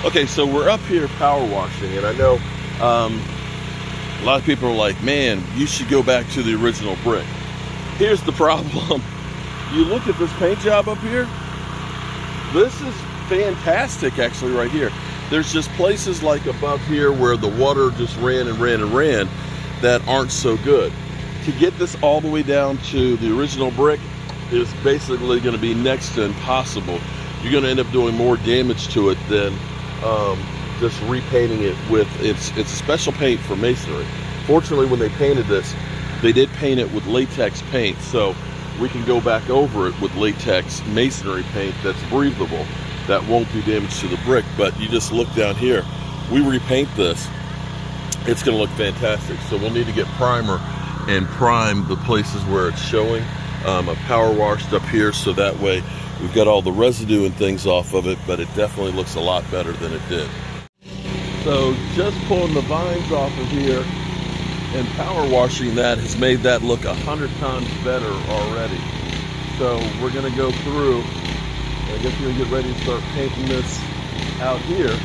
Okay, so we're up here power washing, and I know a lot of people are like, man, you should go back to the original brick. Here's the problem. You look at this paint job up here. This is fantastic, actually, right here. There's just places like above here where the water just ran and ran and ran that aren't so good. To get this all the way down to the original brick is basically going to be next to impossible. You're going to end up doing more damage to it than just repainting it with, it's a special paint for masonry. Fortunately, when they painted this, they did paint it with latex paint, so we can go back over it with latex masonry paint that's breathable, that won't do damage to the brick. But you just look down here, we repaint this, it's going to look fantastic. So we'll need to get primer and prime the places where it's showing. A power washed up here, so that way we've got all the residue and things off of it, but it definitely looks a lot better than it did. So just pulling the vines off of here and power washing that has made that look 100 times better already. So we're going to go through, I guess we're going to get ready to start painting this out here,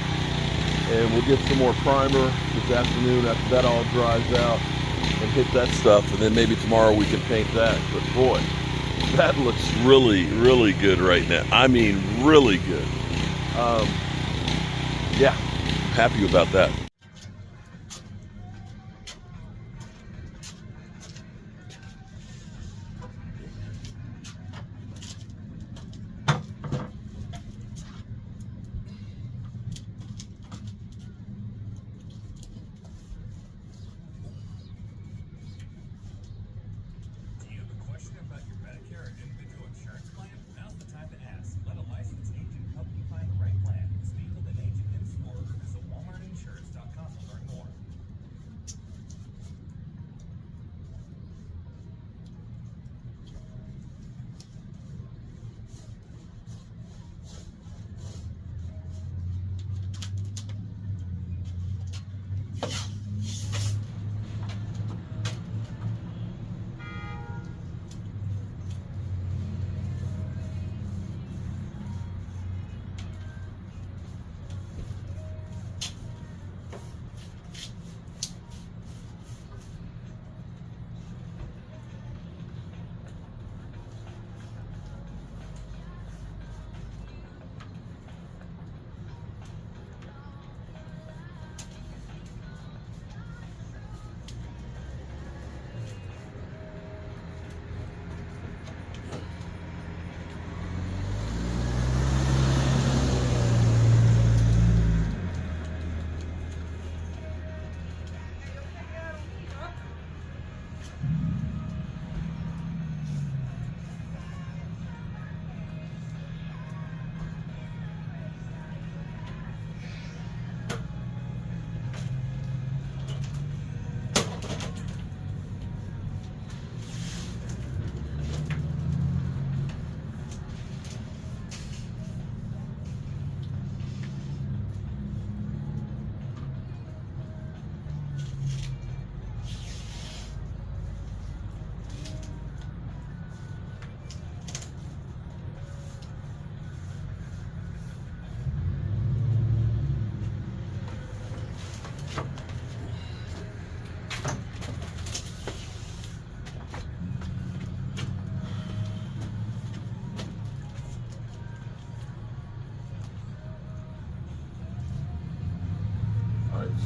and we'll get some more primer this afternoon after that all dries out and hit that stuff, and then maybe tomorrow we can paint that. But boy, that looks really, really good right now. I mean, really good. Yeah, I'm happy about that.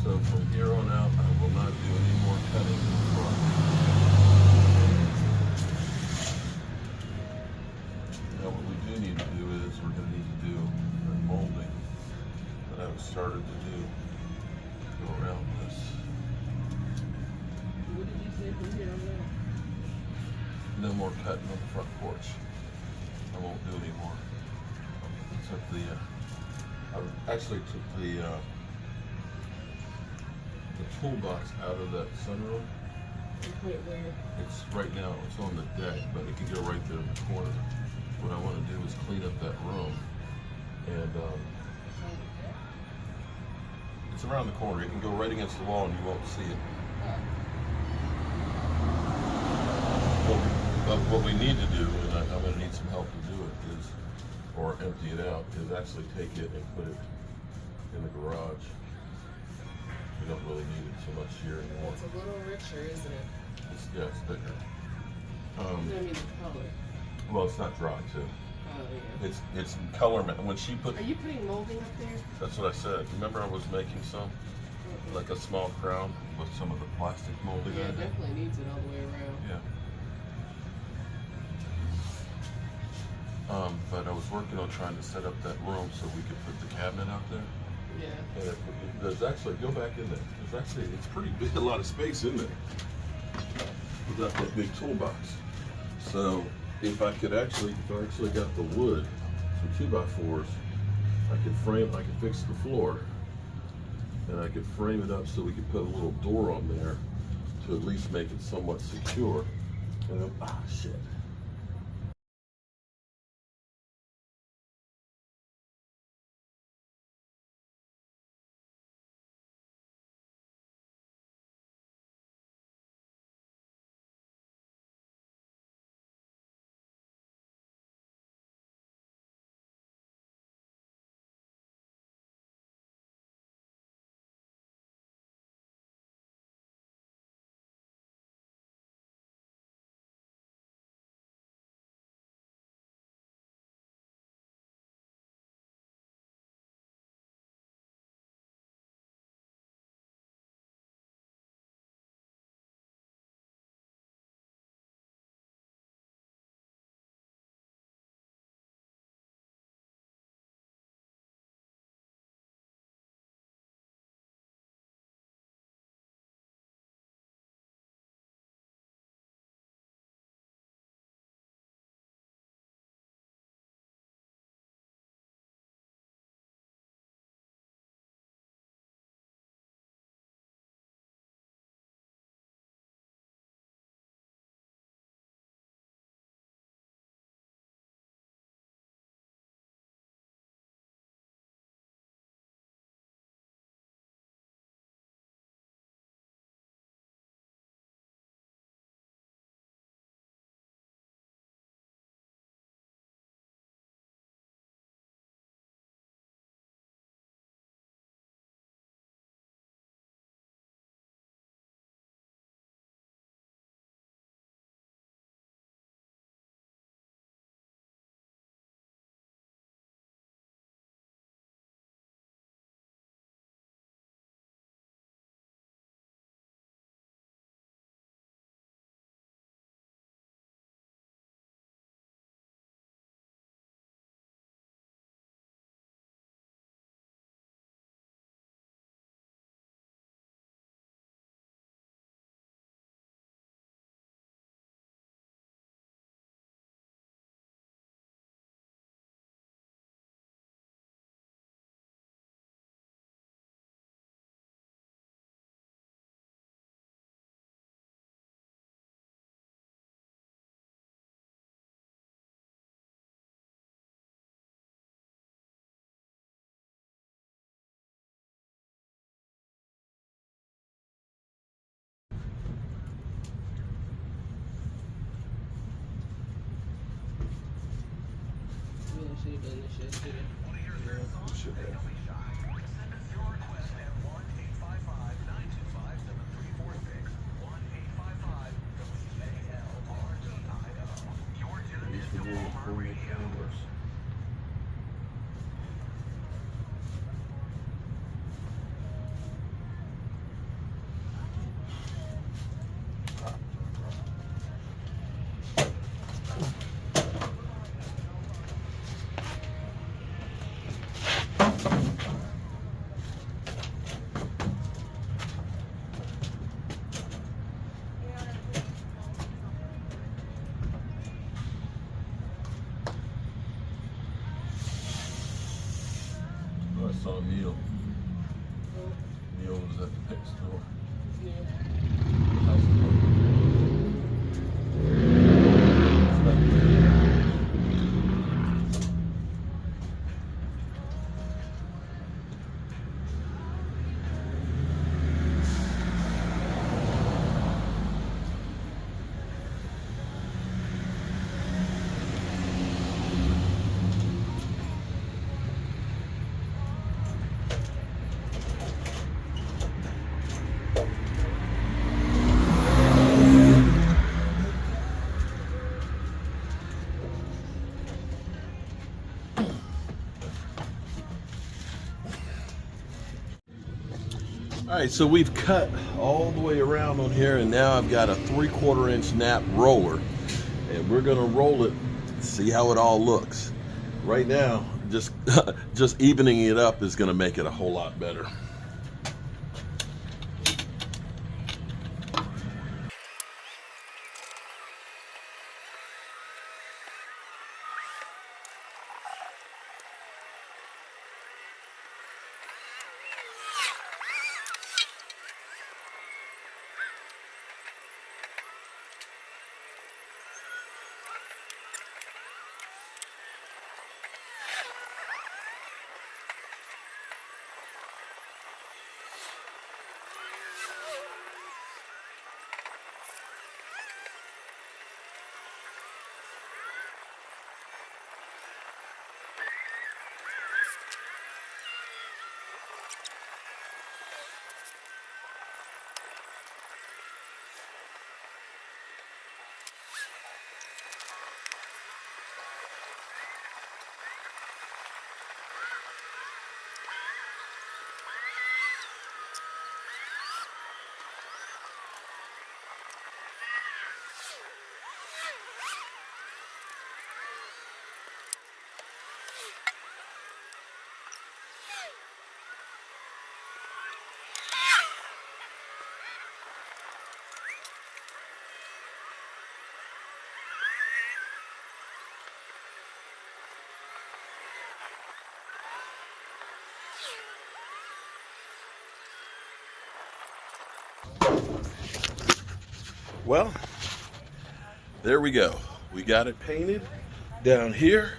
So from here on out, I will not do any more cutting in the front. Now what we do need to do is we're going to need to do the molding that I've started to do go around this. What did you say from here on out? No more cutting on the front porch. I won't do any more. I actually took the toolbox out of that sunroom. Wait, where? It's right now, it's on the deck, but it can go right there in the corner. What I want to do is clean up that room, and it's around the corner. It can go right against the wall and you won't see it. What we need to do, and I'm going to need some help to do it, is, or empty it out, is actually take it and put it in the much here anymore. It's a little richer, isn't it? Yeah, it's bigger. I mean the color. Well, it's not dry too. Oh yeah. It's color. When she put, Are you putting molding up there? that's what I said. Remember, I was making some, like a small crown with some of the plastic molding Yeah, on it it. definitely needs it all the way around. Yeah. But I was working on trying to set up that room so we could put the cabinet out there. Yeah. And there's actually, go back in there. There's actually, it's pretty big, a lot of space in there without that big toolbox. So if I actually got the wood, some 2x4s, I could fix the floor, and I could frame it up so we could put a little door on there to at least make it somewhat secure. And then, shit. Really should have done this yesterday. You should have. These were doing homemade cameras. Oh, I saw Neil. Neil was at the pet store. House of All right, so we've cut all the way around on here, and now I've got a 3/4 inch nap roller, and we're gonna roll it, see how it all looks. Right now, just just evening it up is gonna make it a whole lot better. Well, there we go. We got it painted down here.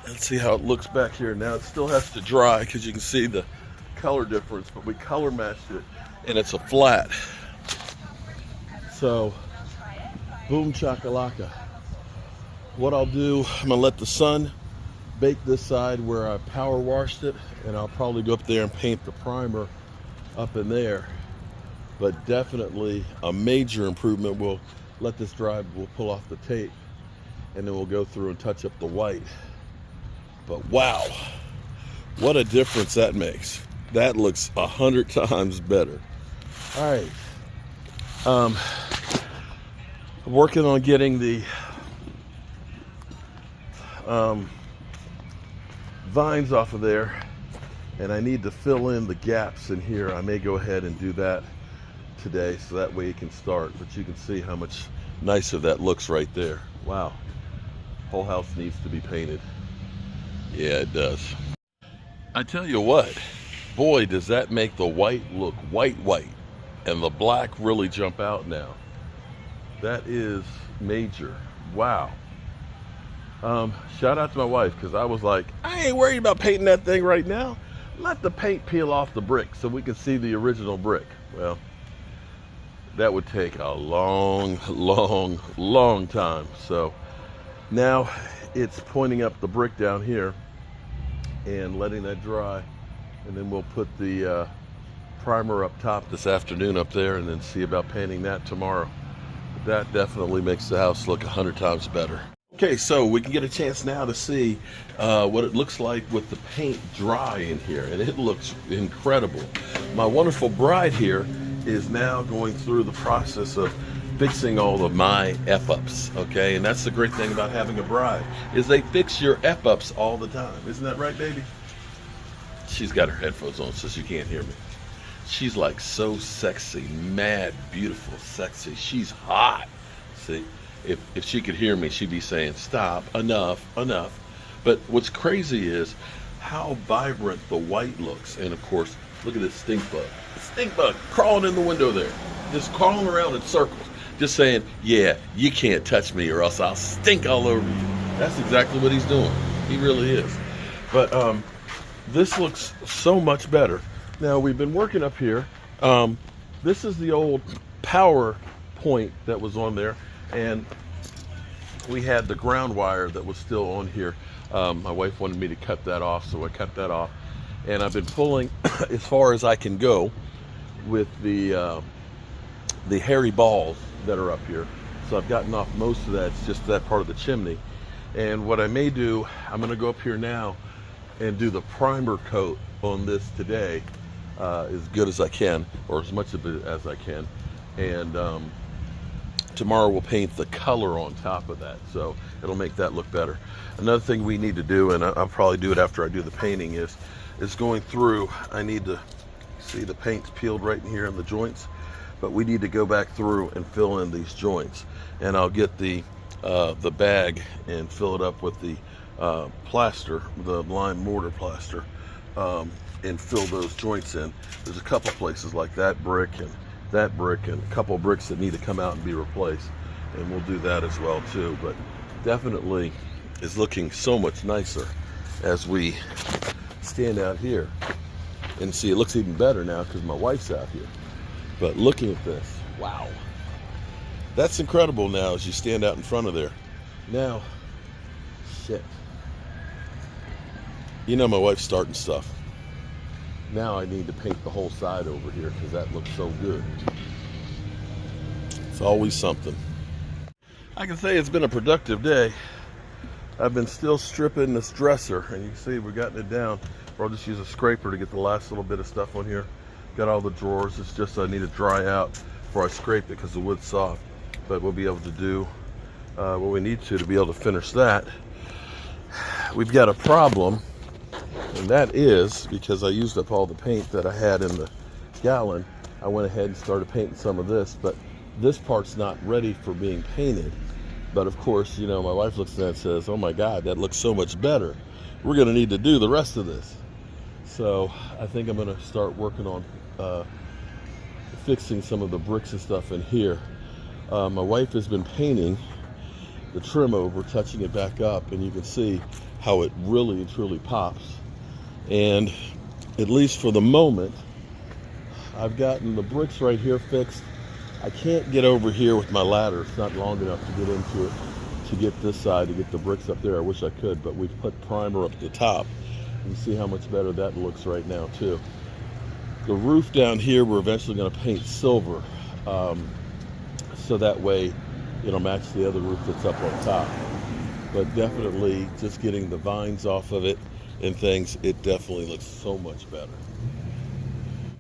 Let's see how it looks back here. Now it still has to dry because you can see the color difference, but we color matched it and it's a flat. So, boom chakalaka. What I'll do, I'm gonna let the sun bake this side where I power washed it, and I'll probably go up there and paint the primer up in there. But definitely a major improvement. We'll let this dry, we'll pull off the tape, and then we'll go through and touch up the white. But wow, what a difference that makes. That looks 100 times better. All right, I'm working on getting the vines off of there, and I need to fill in the gaps in here. I may go ahead and do that today, so that way you can start. But you can see how much nicer that looks right there. Wow, whole house needs to be painted. Yeah, it does. I tell you what, boy, does that make the white look white, and the black really jump out now. That is major. Wow. Shout out to my wife, because I was like, I ain't worried about painting that thing right now. Let the paint peel off the brick so we can see the original brick. Well, that would take a long time. So now it's pointing up the brick down here and letting that dry, and then we'll put the primer up top this afternoon up there, and then see about painting that tomorrow. That definitely makes the house look 100 times better. Okay, so we can get a chance now to see what it looks like with the paint dry in here, and it looks incredible. My wonderful bride here is now going through the process of fixing all of my F-ups, okay? And that's the great thing about having a bride, is they fix your F-ups all the time. Isn't that right, baby? She's got her headphones on so she can't hear me. She's like so sexy, mad, beautiful, sexy. She's hot. See, if she could hear me, she'd be saying, stop, enough. But what's crazy is how vibrant the white looks. And of course, look at this stink bug. Stink bug crawling in the window there, just crawling around in circles, just saying, yeah, you can't touch me or else I'll stink all over you. That's exactly what he's doing. He really is. But this looks so much better. Now, we've been working up here. This is the old power point that was on there, and we had the ground wire that was still on here. My wife wanted me to cut that off, so I cut that off. And I've been pulling as far as I can go with the hairy balls that are up here. So I've gotten off most of that. It's just that part of the chimney. And what I may do, I'm gonna go up here now and do the primer coat on this today. as good as I can, or as much of it as I can. And tomorrow we'll paint the color on top of that, so it'll make that look better. Another thing we need to do, and I'll probably do it after I do the painting, is going through. I need to see the paint's peeled right in here in the joints, but we need to go back through and fill in these joints. And I'll get the bag and fill it up with the plaster, the lime mortar plaster, and fill those joints in. There's a couple places like that brick and a couple bricks that need to come out and be replaced, and we'll do that as well too. But definitely is looking so much nicer as we stand out here and see. It looks even better now because my wife's out here. But looking at this, wow, that's incredible now as you stand out in front of there. Now, shit, you know my wife's starting stuff. Now I need to paint the whole side over here because that looks so good. It's always something. I can say it's been a productive day. I've been still stripping this dresser, and you can see we've gotten it down. Or I'll just use a scraper to get the last little bit of stuff on here. Got all the drawers. It's just I need to dry out before I scrape it because the wood's soft. But we'll be able to do what we need to be able to finish that. We've got a problem. And that is because I used up all the paint that I had in the gallon. I went ahead and started painting some of this, but this part's not ready for being painted. But of course, you know, my wife looks at that and says, oh my God, that looks so much better. We're gonna need to do the rest of this. So I think I'm gonna start working on fixing some of the bricks and stuff in here. My wife has been painting the trim over, touching it back up, and you can see how it really and truly pops. And at least for the moment, I've gotten the bricks right here fixed. I can't get over here with my ladder. It's not long enough to get into it, to get this side, to get the bricks up there. I wish I could, but we've put primer up at the top. You can see how much better that looks right now too. The roof down here, we're eventually gonna paint silver. So that way it'll match the other roof that's up on top. But definitely just getting the vines off of it and things, it definitely looks so much better.